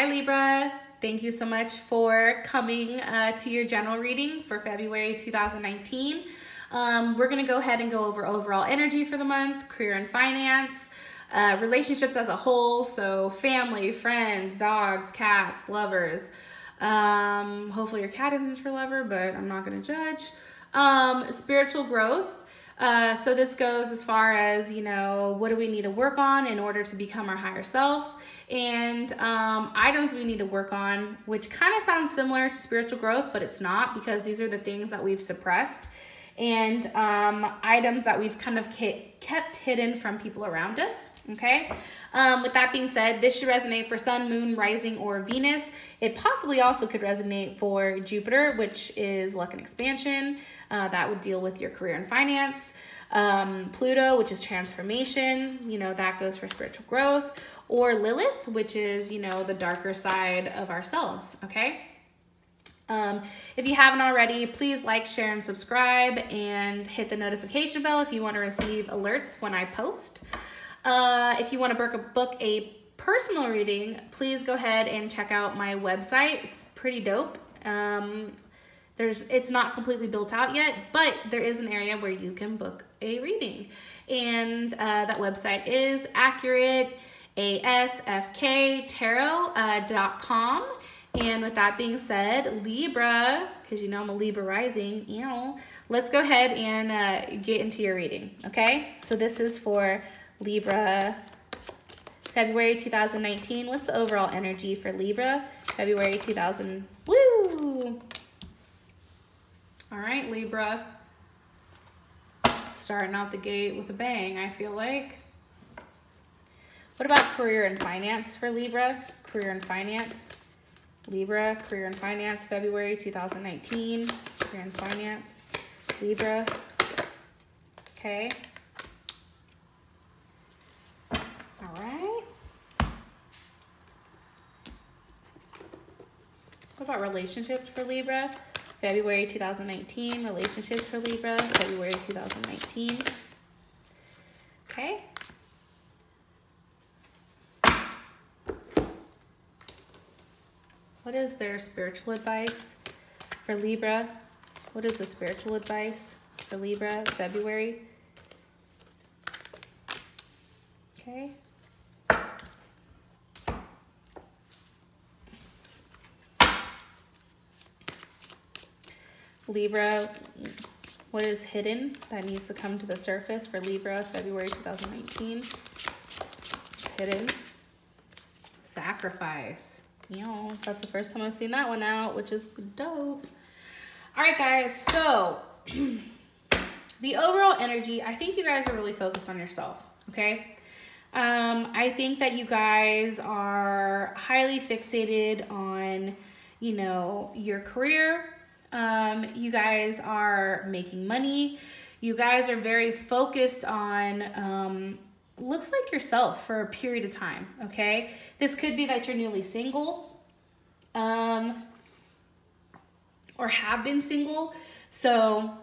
Hi Libra, thank you so much for coming to your general reading for February 2019. We're going to go ahead and go over overall energy for the month, career and finance, relationships as a whole, so family, friends, dogs, cats, lovers. Hopefully your cat isn't your lover, but I'm not going to judge. Spiritual growth. So this goes as far as, you know, what do we need to work on in order to become our higher self, and items we need to work on, which kind of sounds similar to spiritual growth, but it's not, because these are the things that we've suppressed and items that we've kind of kept hidden from people around us, okay? With that being said, this should resonate for Sun, Moon, Rising, or Venus. It possibly also could resonate for Jupiter, which is luck and expansion. That would deal with your career and finance. Pluto, which is transformation, you know, that goes for spiritual growth. Or Lilith, which is, you know, the darker side of ourselves, okay? If you haven't already, please like, share, and subscribe, and hit the notification bell if you want to receive alerts when I post. If you want to book a personal reading, please go ahead and check out my website. It's pretty dope. It's not completely built out yet, but there is an area where you can book a reading. And that website is AccurateASFKtarot.com. And with that being said, Libra, because you know I'm a Libra rising, you know, let's go ahead and get into your reading, okay? So this is for Libra, February 2019. What's the overall energy for Libra, February 2000? Woo! All right, Libra. Starting out the gate with a bang, I feel like. What about career and finance for Libra? Career and finance. Libra, career and finance, February 2019. Career and finance. Libra. Okay. All right. What about relationships for Libra? February 2019. Relationships for Libra, February 2019. Okay. What is their spiritual advice for Libra? What is the spiritual advice for Libra, February? Okay. Libra, what is hidden that needs to come to the surface for Libra, February 2019? It's hidden. Sacrifice. You know, that's the first time I've seen that one out, which is dope. All right, guys, so the overall energy, I think you guys are really focused on yourself, okay? I think that you guys are highly fixated on, you know, your career. You guys are making money. You guys are very focused on looks like yourself for a period of time, okay? This could be that you're newly single or have been single. So,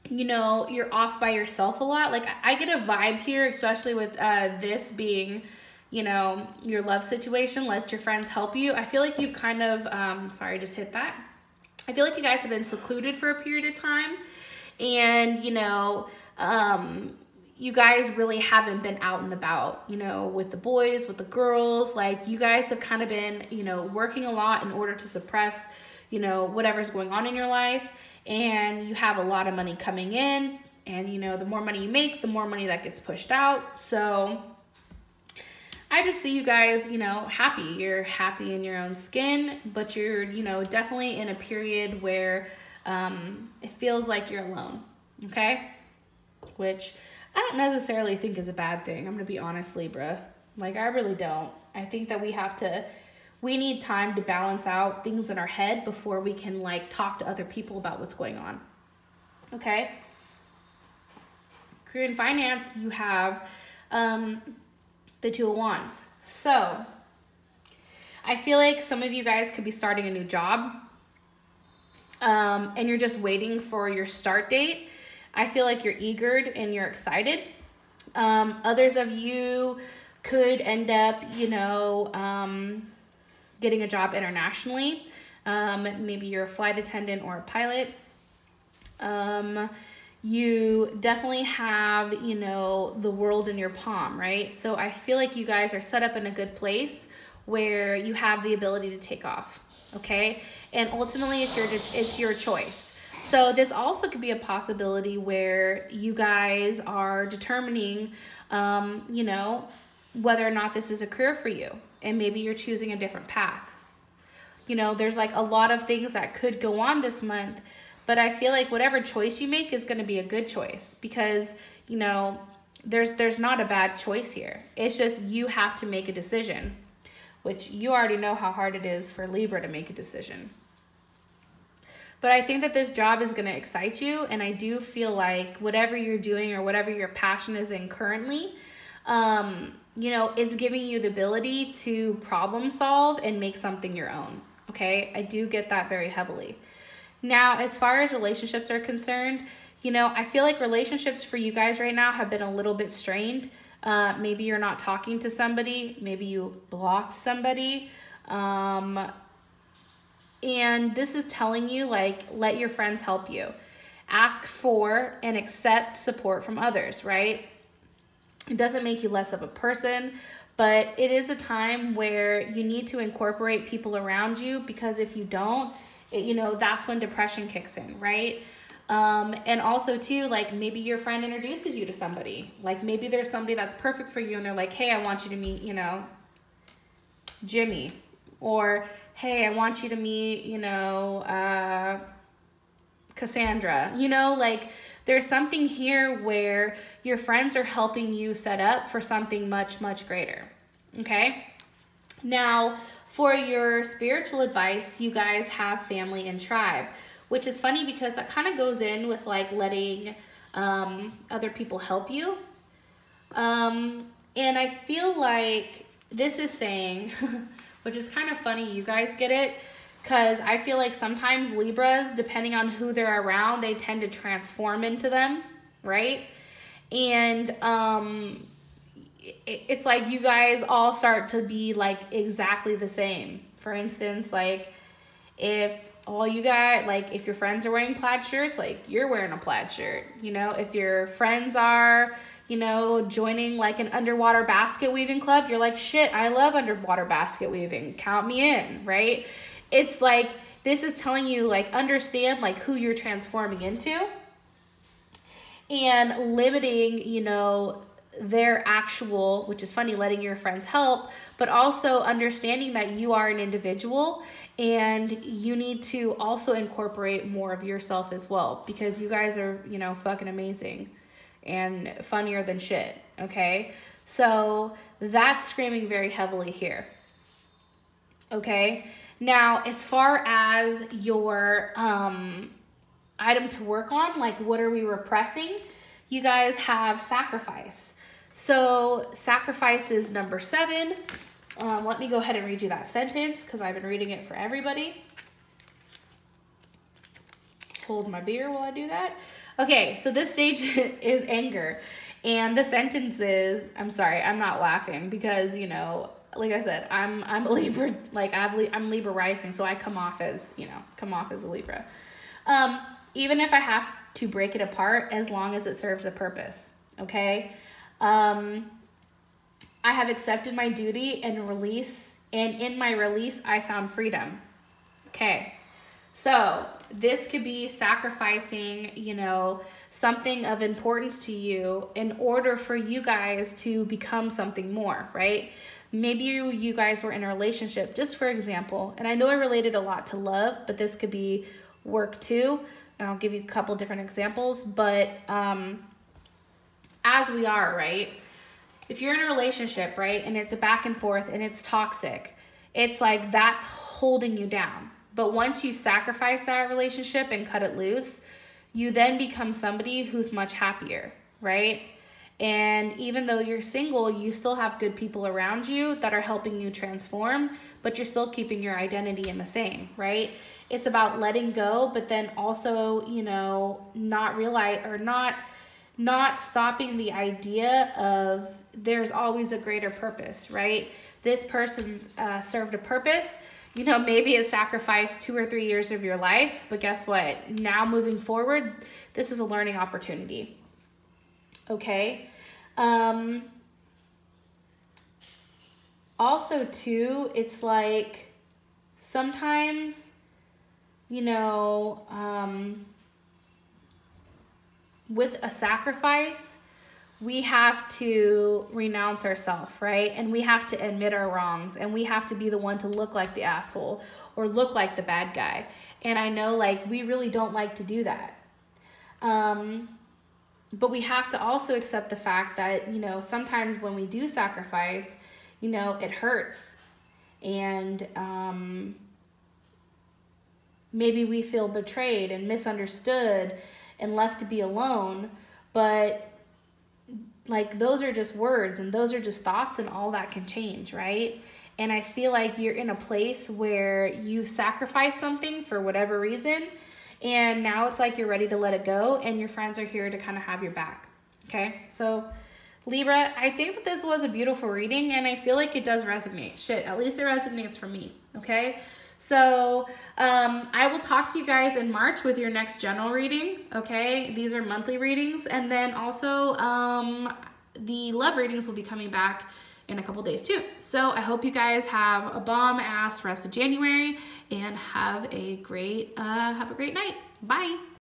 you know, you're off by yourself a lot. Like, I get a vibe here, especially with this being, you know, your love situation. Let your friends help you. I feel like you've kind of, sorry, I just hit that. I feel like you guys have been secluded for a period of time, and, you know, you guys really haven't been out and about, you know, with the boys, with the girls. Like, you guys have kind of been, you know, working a lot in order to suppress, you know, whatever's going on in your life. And you have a lot of money coming in, and, you know, the more money you make, the more money that gets pushed out. So I just see you guys, you know, happy. You're happy in your own skin, but you're, you know, definitely in a period where it feels like you're alone, okay? Which I don't necessarily think is a bad thing. I'm going to be honest, Libra. Like, I really don't. I think that we need time to balance out things in our head before we can, like, talk to other people about what's going on, okay? Career and finance, you have the Two of Wands. So I feel like some of you guys could be starting a new job and you're just waiting for your start date. I feel like you're eager and you're excited. Others of you could end up, you know, getting a job internationally. Maybe you're a flight attendant or a pilot. You definitely have, you know, the world in your palm, right? So I feel like you guys are set up in a good place where you have the ability to take off, okay? And ultimately, it's your choice. So this also could be a possibility where you guys are determining, you know, whether or not this is a career for you, and maybe you're choosing a different path. You know, there's like a lot of things that could go on this month, but I feel like whatever choice you make is going to be a good choice, because, you know, there's not a bad choice here. It's just you have to make a decision, which you already know how hard it is for Libra to make a decision. But I think that this job is going to excite you, and I do feel like whatever you're doing or whatever your passion is in currently, you know, it's giving you the ability to problem solve and make something your own, okay? I do get that very heavily. Now, as far as relationships are concerned, you know, I feel like relationships for you guys right now have been a little bit strained. Maybe you're not talking to somebody. Maybe you blocked somebody. And this is telling you, like, let your friends help you. Ask for and accept support from others, right? It doesn't make you less of a person, but it is a time where you need to incorporate people around you, because if you don't, you know, that's when depression kicks in, right? And also too, like, maybe your friend introduces you to somebody. Like, maybe there's somebody that's perfect for you and they're like, hey, I want you to meet, you know, Jimmy. Or, hey, I want you to meet, you know, Cassandra. You know, like, there's something here where your friends are helping you set up for something much, much greater, okay? Now, for your spiritual advice, you guys have family and tribe, which is funny because that kind of goes in with, like, letting other people help you. And I feel like this is saying, which is kind of funny, you guys get it, because I feel like sometimes Libras, depending on who they're around, they tend to transform into them, right? And it's like you guys all start to be like exactly the same. For instance, like if all you guys, like if your friends are wearing plaid shirts, like you're wearing a plaid shirt. You know, if your friends are, you know, joining like an underwater basket weaving club, you're like, shit, I love underwater basket weaving. Count me in, right? It's like, this is telling you, like, understand, like, who you're transforming into, and limiting, you know, their actual, which is funny, letting your friends help, but also understanding that you are an individual and you need to also incorporate more of yourself as well, because you guys are, you know, fucking amazing and funnier than shit, okay? So that's screaming very heavily here, okay? Now, as far as your item to work on, like what are we repressing? You guys have sacrifice. So sacrifice is number 7. Let me go ahead and read you that sentence because I've been reading it for everybody. Hold my beer while I do that. Okay, so this stage is anger. And the sentence is, I'm sorry, I'm not laughing because, you know, like I said, I'm a Libra, like I'm Libra rising, so I come off as a Libra. Even if I have to break it apart, as long as it serves a purpose, okay? I have accepted my duty and release, and in my release, I found freedom. Okay, so this could be sacrificing, you know, something of importance to you in order for you guys to become something more, right? Maybe you guys were in a relationship, just for example, and I know I related a lot to love, but this could be work too, and I'll give you a couple different examples, but as we are, right, if you're in a relationship, right, and it's a back and forth and it's toxic, it's like that's holding you down. But once you sacrifice that relationship and cut it loose, you then become somebody who's much happier, right? And even though you're single, you still have good people around you that are helping you transform, but you're still keeping your identity in the same, right? It's about letting go, but then also, you know, not stopping the idea of there's always a greater purpose, right? this person served a purpose. You know, maybe it sacrificed 2 or 3 years of your life, but guess what? Now moving forward, this is a learning opportunity. Okay? Also too, it's like sometimes, you know, with a sacrifice, we have to renounce ourselves, right? And we have to admit our wrongs, and we have to be the one to look like the asshole or look like the bad guy. And I know, like, we really don't like to do that. But we have to also accept the fact that, you know, sometimes when we do sacrifice, you know, it hurts. And maybe we feel betrayed and misunderstood and left to be alone. But like, those are just words and those are just thoughts, and all that can change, right? And I feel like you're in a place where you've sacrificed something for whatever reason, and now it's like you're ready to let it go, and your friends are here to kind of have your back. Okay, so Libra, I think that this was a beautiful reading, and I feel like it does resonate. Shit, at least it resonates for me. Okay, so I will talk to you guys in March with your next general reading. Okay, these are monthly readings, and then also the love readings will be coming back in a couple days too. So I hope you guys have a bomb ass rest of January, and have a great night. Bye.